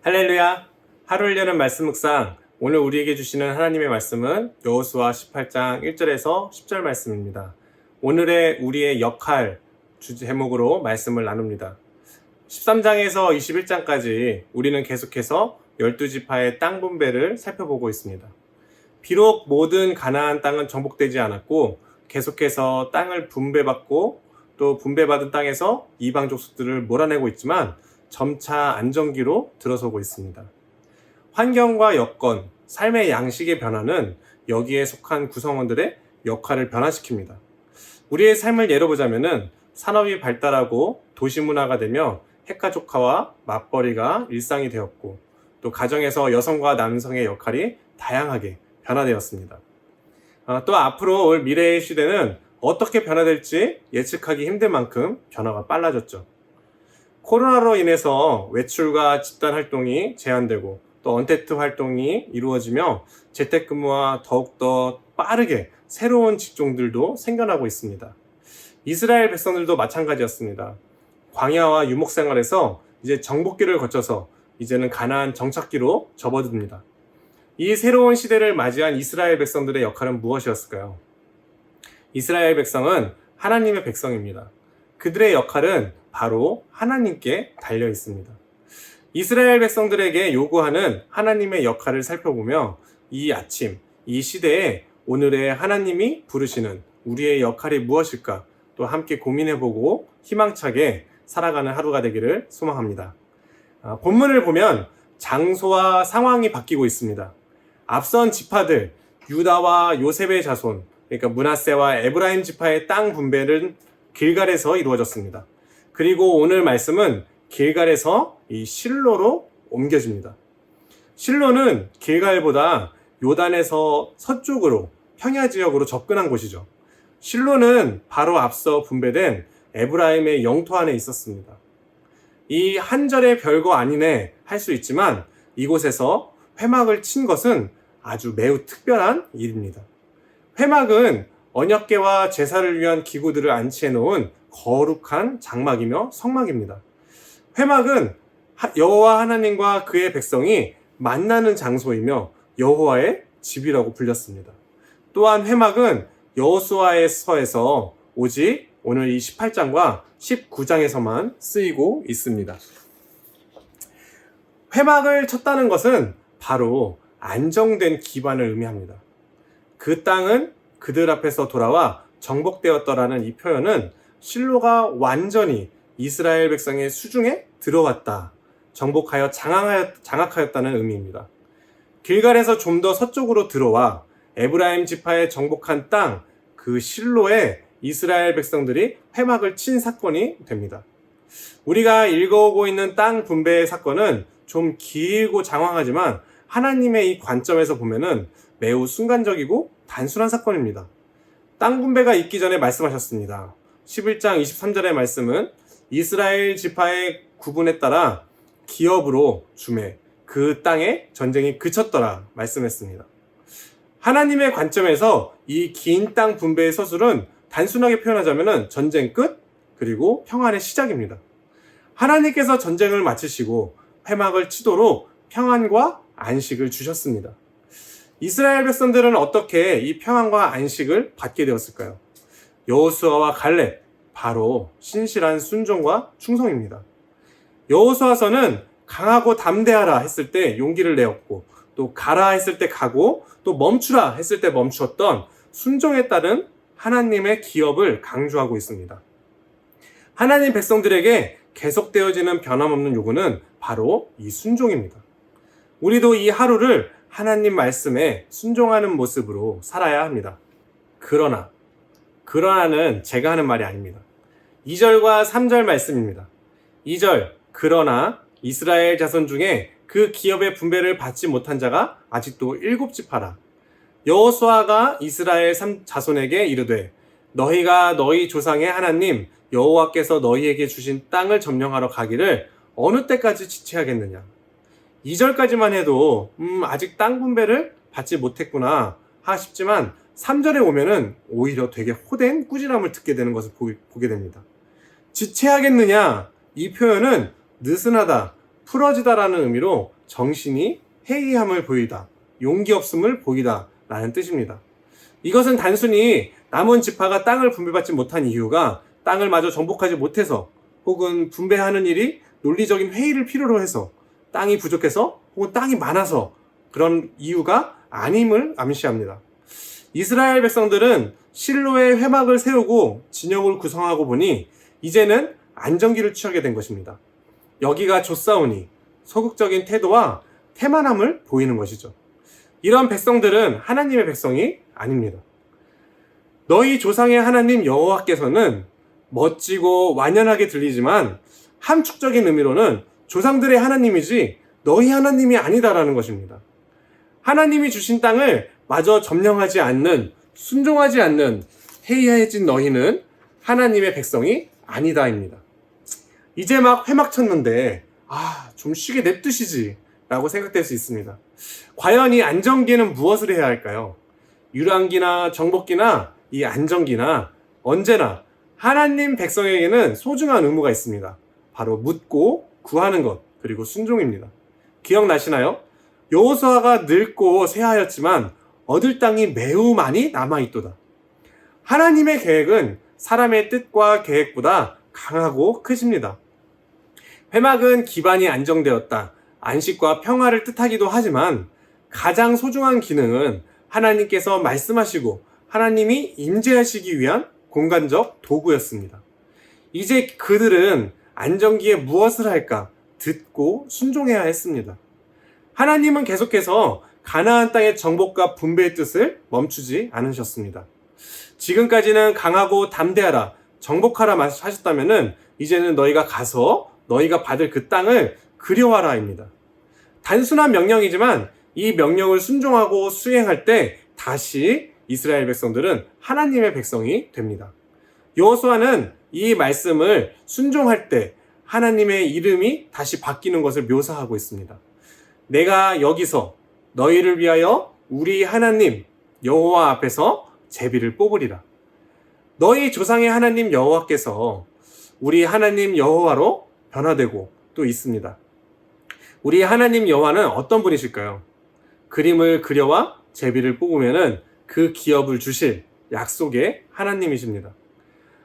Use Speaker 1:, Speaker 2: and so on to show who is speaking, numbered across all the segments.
Speaker 1: 할렐루야! 하루를 여는 말씀 묵상. 오늘 우리에게 주시는 하나님의 말씀은 여호수아 18장 1절에서 10절 말씀입니다. 오늘의 우리의 역할 제목으로 말씀을 나눕니다. 13장에서 21장까지 우리는 계속해서 12지파의 땅 분배를 살펴보고 있습니다. 비록 모든 가나안 땅은 정복되지 않았고 계속해서 땅을 분배받고 또 분배받은 땅에서 이방 족속들을 몰아내고 있지만 점차 안정기로 들어서고 있습니다. 환경과 여건, 삶의 양식의 변화는 여기에 속한 구성원들의 역할을 변화시킵니다. 우리의 삶을 예로 보자면은 산업이 발달하고 도시 문화가 되며 핵가족화와 맞벌이가 일상이 되었고 또 가정에서 여성과 남성의 역할이 다양하게 변화되었습니다. 또 앞으로 올 미래의 시대는 어떻게 변화될지 예측하기 힘든 만큼 변화가 빨라졌죠. 코로나로 인해서 외출과 집단 활동이 제한되고 또 언택트 활동이 이루어지며 재택근무와 더욱더 빠르게 새로운 직종들도 생겨나고 있습니다. 이스라엘 백성들도 마찬가지였습니다. 광야와 유목생활에서 이제 정복기를 거쳐서 이제는 가나안 정착기로 접어듭니다. 이 새로운 시대를 맞이한 이스라엘 백성들의 역할은 무엇이었을까요? 이스라엘 백성은 하나님의 백성입니다. 그들의 역할은 바로 하나님께 달려 있습니다. 이스라엘 백성들에게 요구하는 하나님의 역할을 살펴보며 이 아침, 이 시대에 오늘의 하나님이 부르시는 우리의 역할이 무엇일까 또 함께 고민해보고 희망차게 살아가는 하루가 되기를 소망합니다. 본문을 보면 장소와 상황이 바뀌고 있습니다. 앞선 지파들, 유다와 요셉의 자손, 그러니까 므낫세와 에브라임 지파의 땅 분배는 길갈에서 이루어졌습니다. 그리고 오늘 말씀은 길갈에서 이 실로로 옮겨집니다. 실로는 길갈보다 요단에서 서쪽으로 평야 지역으로 접근한 곳이죠. 실로는 바로 앞서 분배된 에브라임의 영토 안에 있었습니다. 이 한 절의 별거 아니네 할 수 있지만 이곳에서 회막을 친 것은 아주 매우 특별한 일입니다. 회막은 언약궤와 제사를 위한 기구들을 안치해 놓은 거룩한 장막이며 성막입니다. 회막은 여호와 하나님과 그의 백성이 만나는 장소이며 여호와의 집이라고 불렸습니다. 또한 회막은 여호수아의 서에서 오직 오늘 이 18장과 19장에서만 쓰이고 있습니다. 회막을 쳤다는 것은 바로 안정된 기반을 의미합니다. 그 땅은 그들 앞에서 돌아와 정복되었더라는 이 표현은 실로가 완전히 이스라엘 백성의 수중에 들어왔다, 정복하여 장악하였다는 의미입니다. 길갈에서 좀 더 서쪽으로 들어와 에브라임 지파의 정복한 땅, 그 실로에 이스라엘 백성들이 회막을 친 사건이 됩니다. 우리가 읽어오고 있는 땅 분배의 사건은 좀 길고 장황하지만 하나님의 이 관점에서 보면은 매우 순간적이고 단순한 사건입니다. 땅 분배가 있기 전에 말씀하셨습니다. 11장 23절의 말씀은 이스라엘 지파의 구분에 따라 기업으로 주매 그 땅에 전쟁이 그쳤더라 말씀했습니다. 하나님의 관점에서 이 긴 땅 분배의 서술은 단순하게 표현하자면 전쟁 끝 그리고 평안의 시작입니다. 하나님께서 전쟁을 마치시고 회막을 치도록 평안과 안식을 주셨습니다. 이스라엘 백성들은 어떻게 이 평안과 안식을 받게 되었을까요? 여호수아와 갈렙, 바로 신실한 순종과 충성입니다. 여호수아서는 강하고 담대하라 했을 때 용기를 내었고 또 가라 했을 때 가고 또 멈추라 했을 때 멈추었던 순종에 따른 하나님의 기업을 강조하고 있습니다. 하나님 백성들에게 계속되어지는 변함없는 요구는 바로 이 순종입니다. 우리도 이 하루를 하나님 말씀에 순종하는 모습으로 살아야 합니다. 그러나는 제가 하는 말이 아닙니다. 2절과 3절 말씀입니다. 2절, 그러나 이스라엘 자손 중에 그 기업의 분배를 받지 못한 자가 아직도 7지파라. 여호수아가 이스라엘 자손에게 이르되 너희가 너희 조상의 하나님 여호와께서 너희에게 주신 땅을 점령하러 가기를 어느 때까지 지체하겠느냐. 2절까지만 해도 아직 땅 분배를 받지 못했구나 싶지만 3절에 오면은 오히려 되게 호된 꾸지람을 듣게 되는 것을 보게 됩니다. 지체하겠느냐, 이 표현은 느슨하다, 풀어지다라는 의미로 정신이 해이함을 보이다, 용기 없음을 보이다 라는 뜻입니다. 이것은 단순히 남은 지파가 땅을 분배받지 못한 이유가 땅을 마저 정복하지 못해서, 혹은 분배하는 일이 논리적인 회의를 필요로 해서, 땅이 부족해서, 혹은 땅이 많아서 그런 이유가 아님을 암시합니다. 이스라엘 백성들은 실로에 회막을 세우고 진영을 구성하고 보니 이제는 안정기를 취하게 된 것입니다. 여기가 좋사오니 소극적인 태도와 태만함을 보이는 것이죠. 이런 백성들은 하나님의 백성이 아닙니다. 너희 조상의 하나님 여호와께서는 멋지고 완연하게 들리지만 함축적인 의미로는 조상들의 하나님이지 너희 하나님이 아니다라는 것입니다. 하나님이 주신 땅을 마저 점령하지 않는, 순종하지 않는 해이해진 너희는 하나님의 백성이 아니다입니다. 이제 막 회막 쳤는데 좀 쉬게 냅두시지 라고 생각될 수 있습니다. 과연 이 안정기는 무엇을 해야 할까요? 유랑기나 정복기나 이 안정기나 언제나 하나님 백성에게는 소중한 의무가 있습니다. 바로 묻고 구하는 것, 그리고 순종입니다. 기억나시나요? 여호수아가 늙고 쇠하였지만 얻을 땅이 매우 많이 남아있도다. 하나님의 계획은 사람의 뜻과 계획보다 강하고 크십니다. 회막은 기반이 안정되었다, 안식과 평화를 뜻하기도 하지만 가장 소중한 기능은 하나님께서 말씀하시고 하나님이 임재하시기 위한 공간적 도구였습니다. 이제 그들은 안정기에 무엇을 할까 듣고 순종해야 했습니다. 하나님은 계속해서 가나안 땅의 정복과 분배의 뜻을 멈추지 않으셨습니다. 지금까지는 강하고 담대하라, 정복하라 하셨다면 이제는 너희가 가서 너희가 받을 그 땅을 그려와라입니다. 단순한 명령이지만 이 명령을 순종하고 수행할 때 다시 이스라엘 백성들은 하나님의 백성이 됩니다. 여호수아는 이 말씀을 순종할 때 하나님의 이름이 다시 바뀌는 것을 묘사하고 있습니다. 내가 여기서 너희를 위하여 우리 하나님 여호와 앞에서 제비를 뽑으리라. 너희 조상의 하나님 여호와께서 우리 하나님 여호와로 변화되고 또 있습니다. 우리 하나님 여호와는 어떤 분이실까요? 그림을 그려와 제비를 뽑으면은 그 기업을 주실 약속의 하나님이십니다.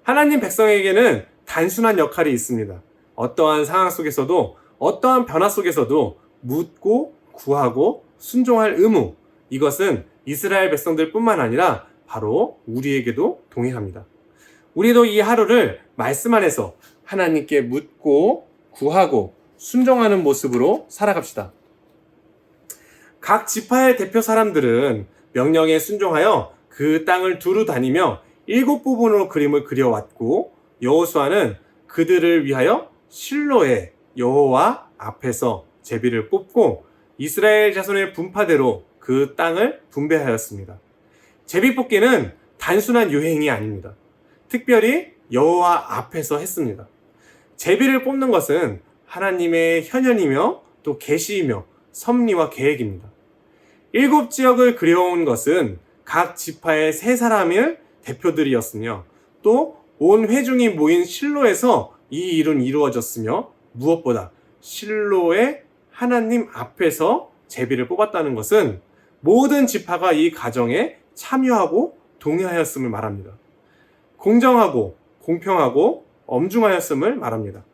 Speaker 1: 하나님 백성에게는 단순한 역할이 있습니다. 어떠한 상황 속에서도, 어떠한 변화 속에서도 묻고 구하고 순종할 의무, 이것은 이스라엘 백성들 뿐만 아니라 바로 우리에게도 동일합니다. 우리도 이 하루를 말씀 안에서 하나님께 묻고 구하고 순종하는 모습으로 살아갑시다. 각 지파의 대표 사람들은 명령에 순종하여 그 땅을 두루 다니며 7부분으로 그림을 그려왔고, 여호수아는 그들을 위하여 실로의 여호와 앞에서 제비를 뽑고 이스라엘 자손의 분파대로 그 땅을 분배하였습니다. 제비 뽑기는 단순한 유행이 아닙니다. 특별히 여호와 앞에서 했습니다. 제비를 뽑는 것은 하나님의 현현이며 또 계시이며 섭리와 계획입니다. 7지역을 그려온 것은 각 지파의 3사람의 대표들이었으며 또 온 회중이 모인 실로에서 이 일은 이루어졌으며, 무엇보다 실로의 하나님 앞에서 제비를 뽑았다는 것은 모든 지파가 이 과정에 참여하고 동의하였음을 말합니다. 공정하고 공평하고 엄중하였음을 말합니다.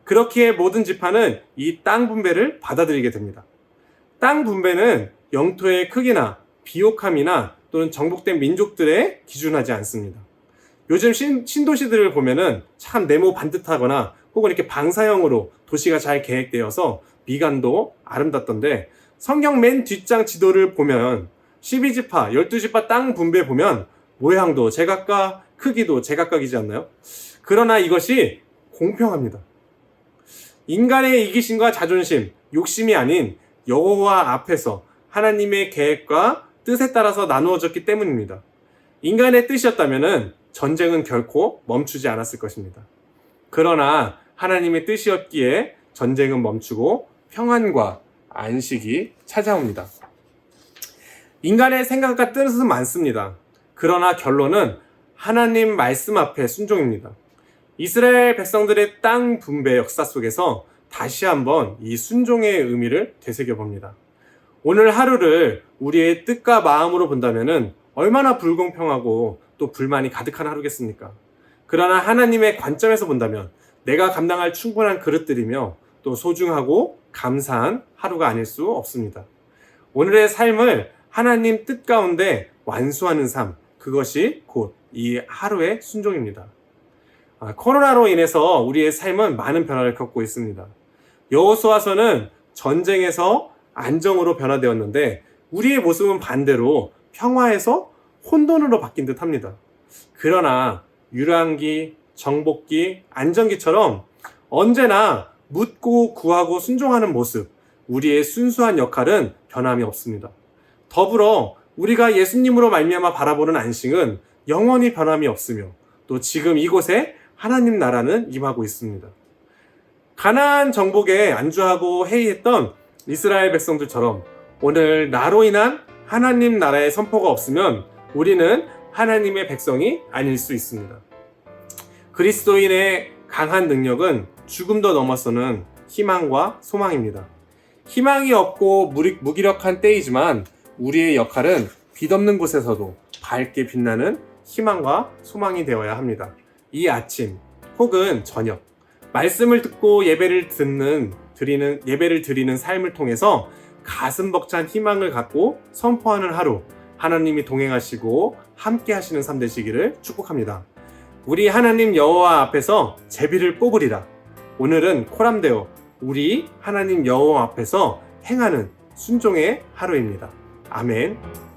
Speaker 1: 그렇기에 모든 지파는 이 땅 분배를 받아들이게 됩니다. 땅 분배는 영토의 크기나 비옥함이나 또는 정복된 민족들에 기준하지 않습니다. 요즘 신도시들을 보면은 참 네모 반듯하거나 혹은 이렇게 방사형으로 도시가 잘 계획되어서 미관도 아름답던데, 성경 맨 뒷장 지도를 보면 12지파, 12지파 땅 분배 보면 모양도 제각각, 크기도 제각각이지 않나요? 그러나 이것이 공평합니다. 인간의 이기심과 자존심, 욕심이 아닌 여호와 앞에서 하나님의 계획과 뜻에 따라서 나누어졌기 때문입니다. 인간의 뜻이었다면 전쟁은 결코 멈추지 않았을 것입니다. 그러나 하나님의 뜻이었기에 전쟁은 멈추고 평안과 안식이 찾아옵니다. 인간의 생각과 뜻은 많습니다. 그러나 결론은 하나님 말씀 앞에 순종입니다. 이스라엘 백성들의 땅 분배 역사 속에서 다시 한번 이 순종의 의미를 되새겨 봅니다. 오늘 하루를 우리의 뜻과 마음으로 본다면은 얼마나 불공평하고 또 불만이 가득한 하루겠습니까? 그러나 하나님의 관점에서 본다면 내가 감당할 충분한 그릇들이며 또 소중하고 감사한 하루가 아닐 수 없습니다. 오늘의 삶을 하나님 뜻 가운데 완수하는 삶, 그것이 곧 이 하루의 순종입니다. 코로나로 인해서 우리의 삶은 많은 변화를 겪고 있습니다. 여호수아서는 전쟁에서 안정으로 변화되었는데 우리의 모습은 반대로 평화에서 혼돈으로 바뀐 듯 합니다. 그러나 유랑기, 정복기, 안정기처럼 언제나 묻고 구하고 순종하는 모습, 우리의 순수한 역할은 변함이 없습니다. 더불어 우리가 예수님으로 말미암아 바라보는 안식은 영원히 변함이 없으며 또 지금 이곳에 하나님 나라는 임하고 있습니다. 가나안 정복에 안주하고 회의했던 이스라엘 백성들처럼 오늘 나로 인한 하나님 나라의 선포가 없으면 우리는 하나님의 백성이 아닐 수 있습니다. 그리스도인의 강한 능력은 죽음도 넘어서는 희망과 소망입니다. 희망이 없고 무기력한 때이지만 우리의 역할은 빛없는 곳에서도 밝게 빛나는 희망과 소망이 되어야 합니다. 이 아침 혹은 저녁 말씀을 듣고 예배를 드리는 삶을 통해서 가슴 벅찬 희망을 갖고 선포하는 하루, 하나님이 동행하시고 함께 하시는 삶 되시기를 축복합니다. 우리 하나님 여호와 앞에서 제비를 뽑으리라. 오늘은 코람데오 우리 하나님 여호와 앞에서 행하는 순종의 하루입니다. 아멘.